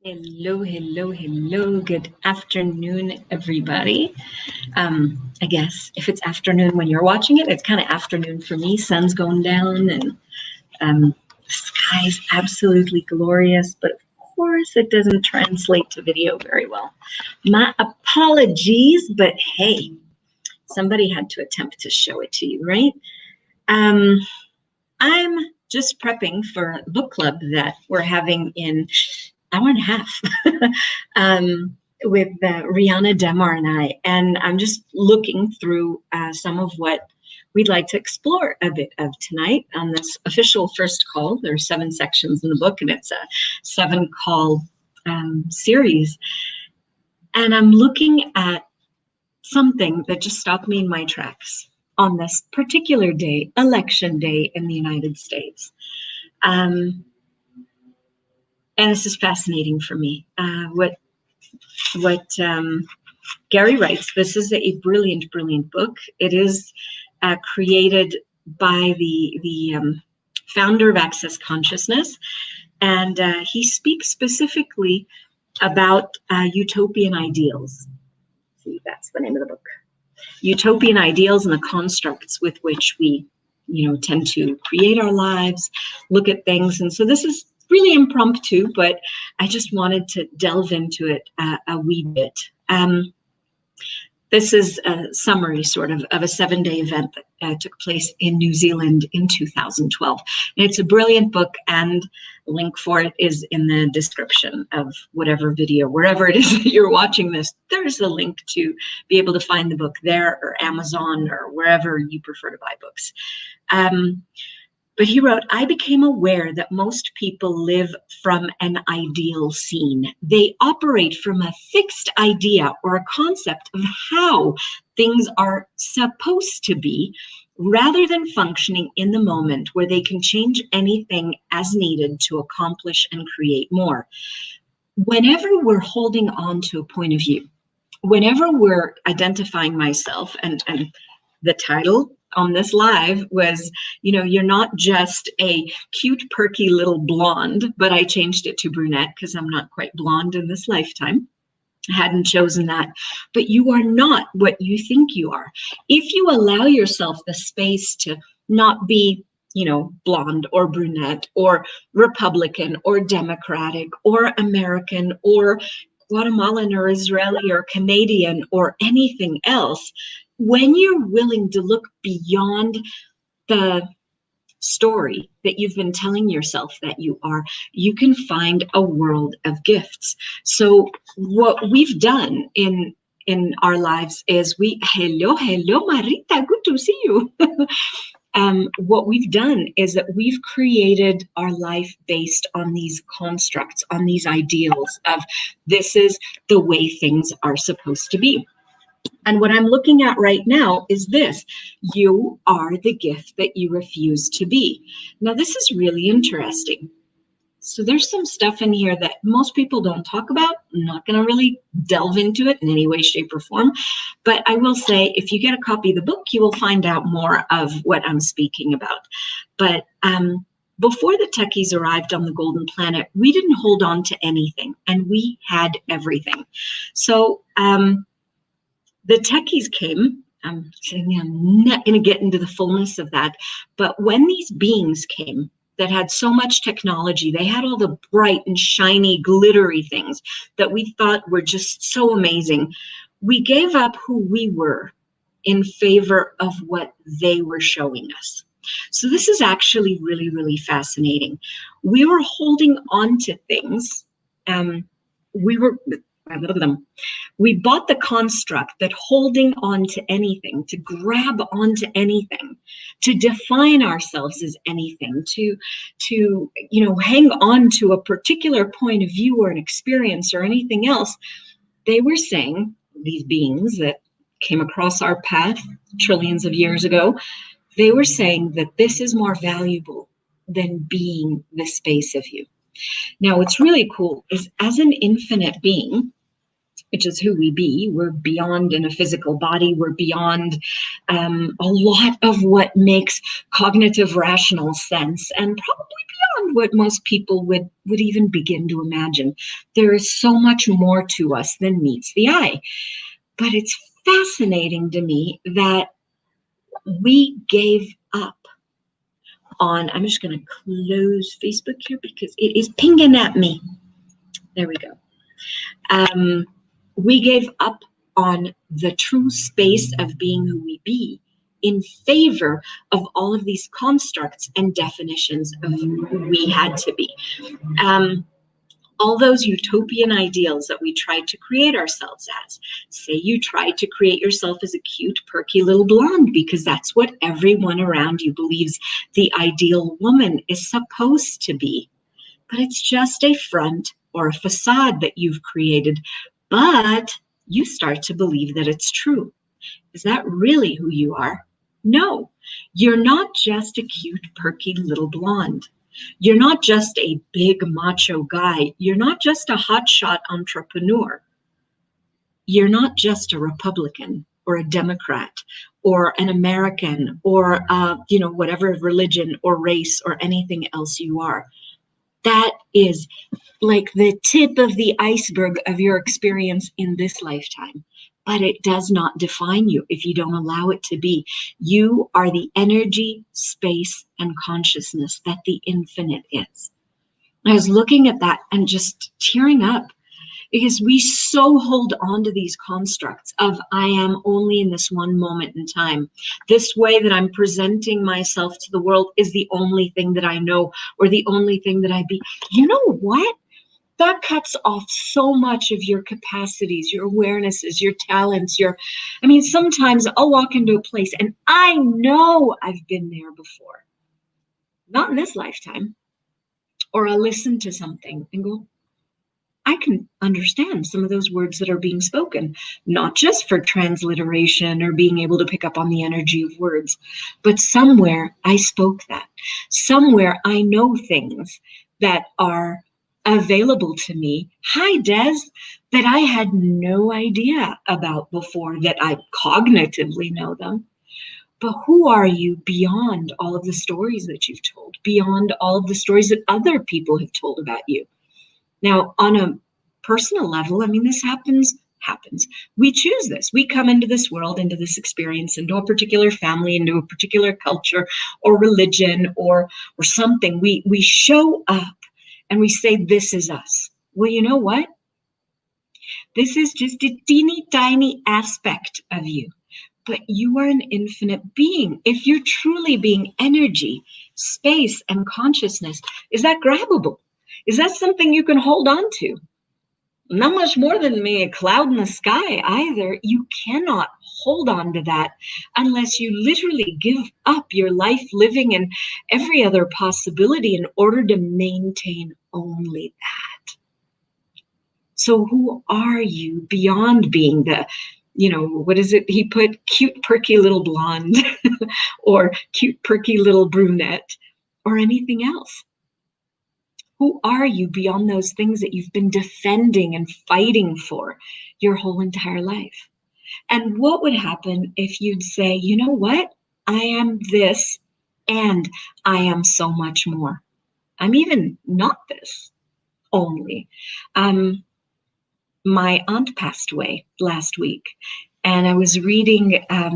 Hello, hello, hello. Good afternoon, everybody. I guess if it's afternoon when you're watching it, it's kind of afternoon for me. Sun's going down and the sky's absolutely glorious, but of course it doesn't translate to video very well. My apologies, but hey, somebody had to attempt to show it to you, right? I'm just prepping for a book club that we're having in hour and a half with Riahnna, Demar, and I. And I'm just looking through some of what we'd like to explore a bit of tonight on this official first call. There are 7 sections in the book, and it's a 7-call series. And I'm looking at something that just stopped me in my tracks on this particular day, election day in the United States. And this is fascinating for me. What Gary writes, this is a brilliant, brilliant book. It is created by the founder of Access Consciousness, and he speaks specifically about utopian ideals. See, that's the name of the book. Utopian ideals and the constructs with which we, tend to create our lives, look at things. And so this is really impromptu, but I just wanted to delve into it a wee bit. This is a summary sort of a 7-day event that took place in New Zealand in 2012. And it's a brilliant book, and the link for it is in the description of whatever video, wherever it is that you're watching this. There's a link to be able to find the book there, or Amazon, or wherever you prefer to buy books. But he wrote, I became aware that most people live from an ideal scene. They operate from a fixed idea or a concept of how things are supposed to be, rather than functioning in the moment where they can change anything as needed to accomplish and create more. Whenever we're holding on to a point of view, whenever we're identifying myself, and the title on this live was, you're not just a cute, perky little blonde, but I changed it to brunette because I'm not quite blonde in this lifetime. I hadn't chosen that. But you are not what you think you are. If you allow yourself the space to not be, blonde or brunette or Republican or Democratic or American or Guatemalan or Israeli or Canadian or anything else, when you're willing to look beyond the story that you've been telling yourself that you are, you can find a world of gifts. So what we've done in our lives is hello Marita, good to see you. What we've done is that we've created our life based on these constructs, on these ideals of this is the way things are supposed to be. And what I'm looking at right now is this: you are the gift that you refuse to be. Now, this is really interesting. So there's some stuff in here that most people don't talk about. I'm not going to really delve into it in any way, shape, or form. But I will say, if you get a copy of the book, you will find out more of what I'm speaking about. But before the techies arrived on the Golden Planet, we didn't hold on to anything, and we had everything. So the techies came. I'm not going to get into the fullness of that. But when these beings came that had so much technology, they had all the bright and shiny, glittery things that we thought were just so amazing. We gave up who we were in favor of what they were showing us. So this is actually really, really fascinating. We were holding on to things. We bought the construct that holding on to anything, to grab onto anything, to define ourselves as anything, to hang on to a particular point of view or an experience or anything else. They were saying, these beings that came across our path trillions of years ago, they were saying that this is more valuable than being the space of you. Now, what's really cool is, as an infinite being, which is who we be, we're beyond in a physical body, we're beyond a lot of what makes cognitive rational sense, and probably beyond what most people would even begin to imagine. There is so much more to us than meets the eye. But it's fascinating to me that we gave up on, I'm just going to close Facebook here because it is pinging at me. There we go. We gave up on the true space of being who we be in favor of all of these constructs and definitions of who we had to be. All those utopian ideals that we tried to create ourselves as. Say you tried to create yourself as a cute, perky little blonde because that's what everyone around you believes the ideal woman is supposed to be. But it's just a front or a facade that you've created, but you start to believe that it's true. Is that really who you are? No, you're not just a cute, perky little blonde. You're not just a big macho guy. You're not just a hotshot entrepreneur. You're not just a Republican or a Democrat or an American or, whatever religion or race or anything else you are. That is like the tip of the iceberg of your experience in this lifetime. But it does not define you if you don't allow it to be. You are the energy, space, and consciousness that the infinite is. I was looking at that and just tearing up because we so hold on to these constructs of I am only in this one moment in time. This way that I'm presenting myself to the world is the only thing that I know or the only thing that I be. You know what? That cuts off so much of your capacities, your awarenesses, your talents, sometimes I'll walk into a place and I know I've been there before. Not in this lifetime. Or I'll listen to something and go, I can understand some of those words that are being spoken, not just for transliteration or being able to pick up on the energy of words, but somewhere I spoke that. Somewhere I know things that are available to me, hi Des, that I had no idea about before, that I cognitively know them. But who are you beyond all of the stories that you've told, beyond all of the stories that other people have told about you? Now, on a personal level, this happens. We choose this. We come into this world, into this experience, into a particular family, into a particular culture or religion or something. We show up and we say, this is us. Well, you know what? This is just a teeny tiny aspect of you, but you are an infinite being. If you're truly being energy, space, and consciousness, is that grabbable? Is that something you can hold on to? Not much more than maybe a cloud in the sky either. You cannot hold on to that unless you literally give up your life living and every other possibility in order to maintain only that. So who are you beyond being the, what is it? He put cute, perky little blonde or cute, perky little brunette or anything else. Who are you beyond those things that you've been defending and fighting for your whole entire life? And what would happen if you'd say, you know what? I am this and I am so much more. I'm even not this only. My aunt passed away last week and I was reading a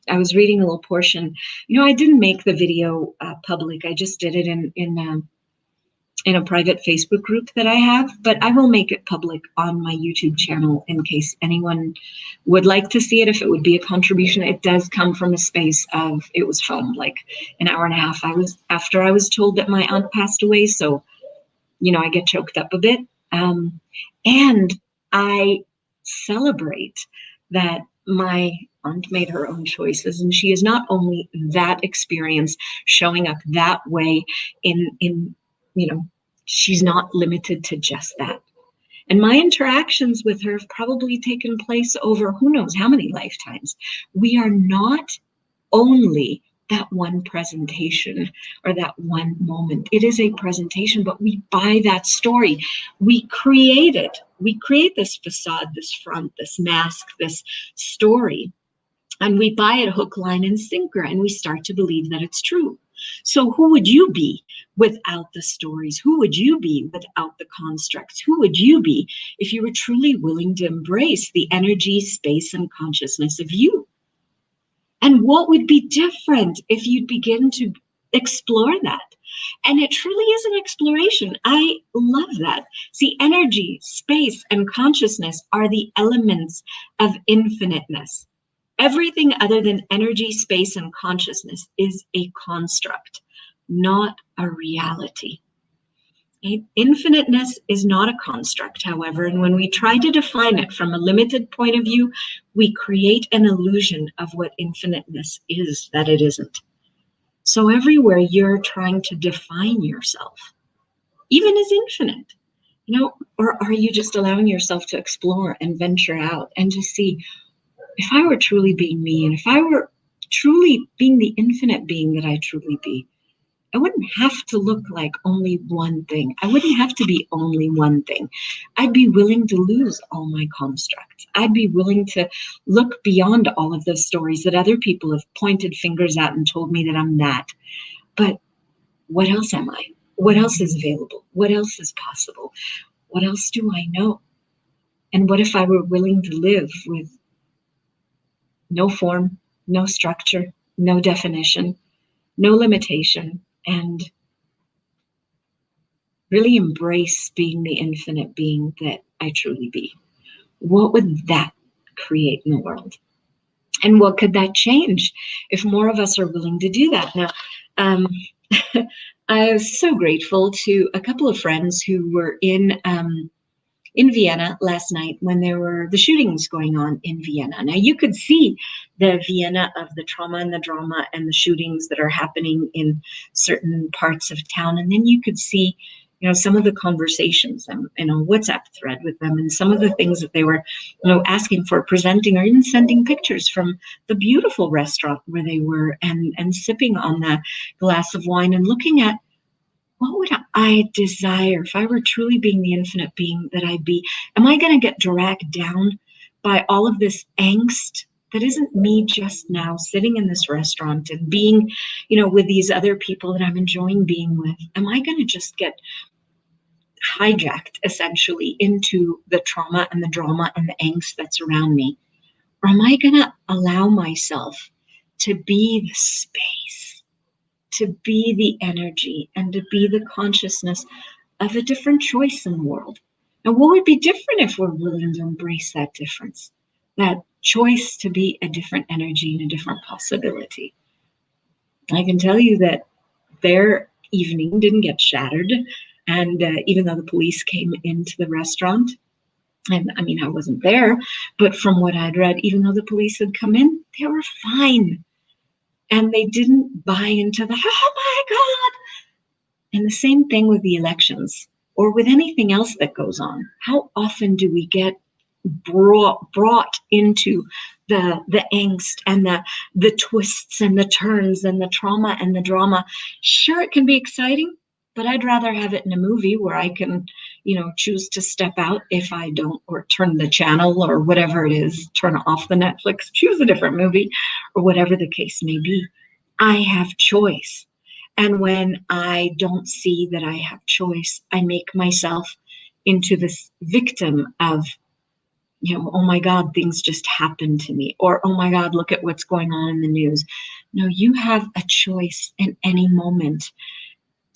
little portion. I didn't make the video public. I just did it in a private Facebook group that I have, but I will make it public on my YouTube channel in case anyone would like to see it, if it would be a contribution. It does come from a space of, it was filmed like an hour and a half after I was told that my aunt passed away. So, I get choked up a bit. And I celebrate that my aunt made her own choices, and she is not only that experience showing up that way in she's not limited to just that. And my interactions with her have probably taken place over who knows how many lifetimes. We are not only that one presentation or that one moment. It is a presentation, but we buy that story. We create it. We create this facade, this front, this mask, this story. And we buy it hook, line, and sinker, and we start to believe that it's true. So who would you be without the stories? Who would you be without the constructs? Who would you be if you were truly willing to embrace the energy, space, and consciousness of you? And what would be different if you'd begin to explore that? And it truly is an exploration. I love that. See, energy, space, and consciousness are the elements of infiniteness. Everything other than energy, space, and consciousness is a construct, not a reality. Infiniteness is not a construct, however, and when we try to define it from a limited point of view, we create an illusion of what infiniteness is that it isn't. So everywhere you're trying to define yourself, even as infinite, or are you just allowing yourself to explore and venture out and just see, if I were truly being me, and if I were truly being the infinite being that I truly be, I wouldn't have to look like only one thing. I wouldn't have to be only one thing. I'd be willing to lose all my constructs. I'd be willing to look beyond all of those stories that other people have pointed fingers at and told me that I'm that. But what else am I? What else is available? What else is possible? What else do I know? And what if I were willing to live with no form, no structure, no definition, no limitation, and really embrace being the infinite being that I truly be? What would that create in the world? And what could that change if more of us are willing to do that? Now, I was so grateful to a couple of friends who were in Vienna last night when there were the shootings going on in Vienna. Now you could see the Vienna of the trauma and the drama and the shootings that are happening in certain parts of town. And then you could see, some of the conversations in a WhatsApp thread with them, and some of the things that they were, asking for, presenting, or even sending pictures from the beautiful restaurant where they were, and sipping on that glass of wine and looking at, what would I desire if I were truly being the infinite being that I be? Am I going to get dragged down by all of this angst that isn't me just now sitting in this restaurant and being, with these other people that I'm enjoying being with? Am I going to just get hijacked essentially into the trauma and the drama and the angst that's around me? Or am I going to allow myself to be the space, to be the energy, and to be the consciousness of a different choice in the world? And what would be different if we're willing to embrace that difference, that choice to be a different energy and a different possibility? I can tell you that their evening didn't get shattered. And even though the police came into the restaurant, and I mean, I wasn't there, but from what I'd read, even though the police had come in, they were fine. And they didn't buy into the, oh my God. And the same thing with the elections or with anything else that goes on. How often do we get brought into the angst and the twists and the turns and the trauma and the drama? Sure, it can be exciting, but I'd rather have it in a movie where I can, choose to step out if I don't, or turn the channel or whatever it is, turn off the Netflix, choose a different movie, or whatever the case may be. I have choice. And when I don't see that I have choice, I make myself into this victim of, oh my God, things just happened to me. Or, oh my God, look at what's going on in the news. No, you have a choice in any moment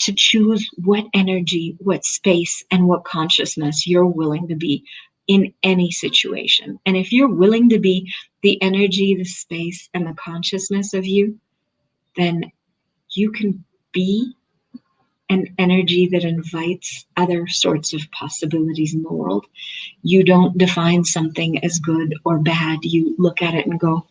to choose what energy, what space, and what consciousness you're willing to be in any situation. And if you're willing to be the energy, the space, and the consciousness of you, then you can be an energy that invites other sorts of possibilities in the world. You don't define something as good or bad. You look at it and go,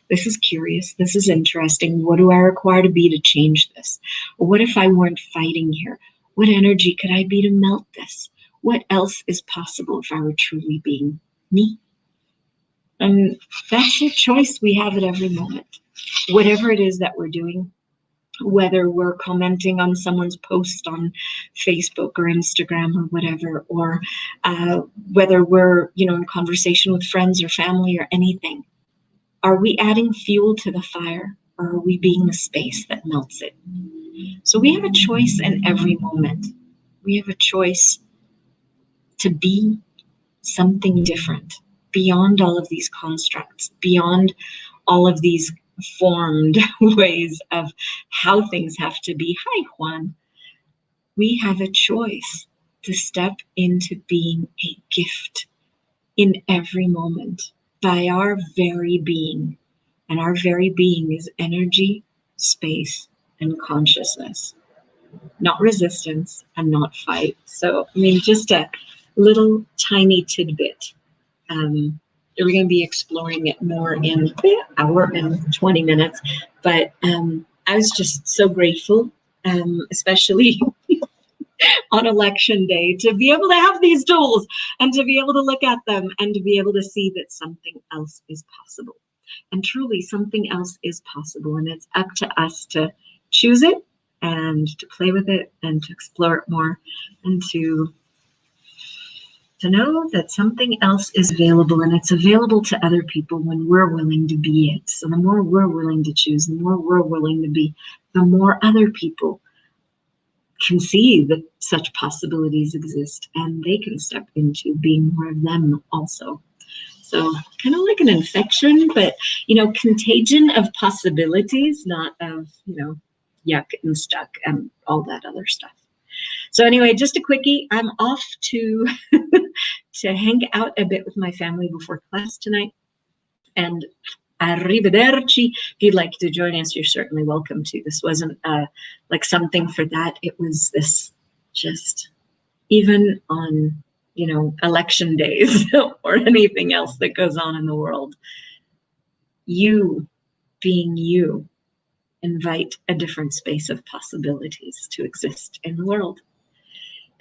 this is curious. This is interesting. What do I require to be to change this? Or what if I weren't fighting here? What energy could I be to melt this? What else is possible if I were truly being me? And that's a choice we have at every moment. Whatever it is that we're doing, whether we're commenting on someone's post on Facebook or Instagram or whatever, or whether we're, in conversation with friends or family or anything, are we adding fuel to the fire? or are we being the space that melts it? So we have a choice in every moment. We have a choice to be something different, beyond all of these constructs, beyond all of these formed ways of how things have to be. Hi, Juan. We have a choice to step into being a gift in every moment by our very being. And our very being is energy, space, and consciousness, not resistance and not fight. So, I mean, just a little tiny tidbit. We're going to be exploring it more in an hour and 20 minutes. But I was just so grateful, especially on election day, to be able to have these tools and to be able to look at them and to be able to see that something else is possible. And truly, something else is possible. And it's up to us to choose it and to play with it and to explore it more and to know that something else is available, and it's available to other people when we're willing to be it. So the more we're willing to choose, the more we're willing to be, the more other people can see that such possibilities exist and they can step into being more of them also. So kind of like an infection, but, contagion of possibilities, not of, yuck and stuck and all that other stuff. So anyway, just a quickie. I'm off to to hang out a bit with my family before class tonight. And arrivederci. If you'd like to join us, you're certainly welcome to. This wasn't like something for that. It was this just even on, election days or anything else that goes on in the world. You being you invite a different space of possibilities to exist in the world.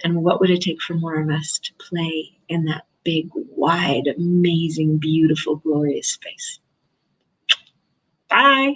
And what would it take for more of us to play in that big, wide, amazing, beautiful, glorious space? Bye.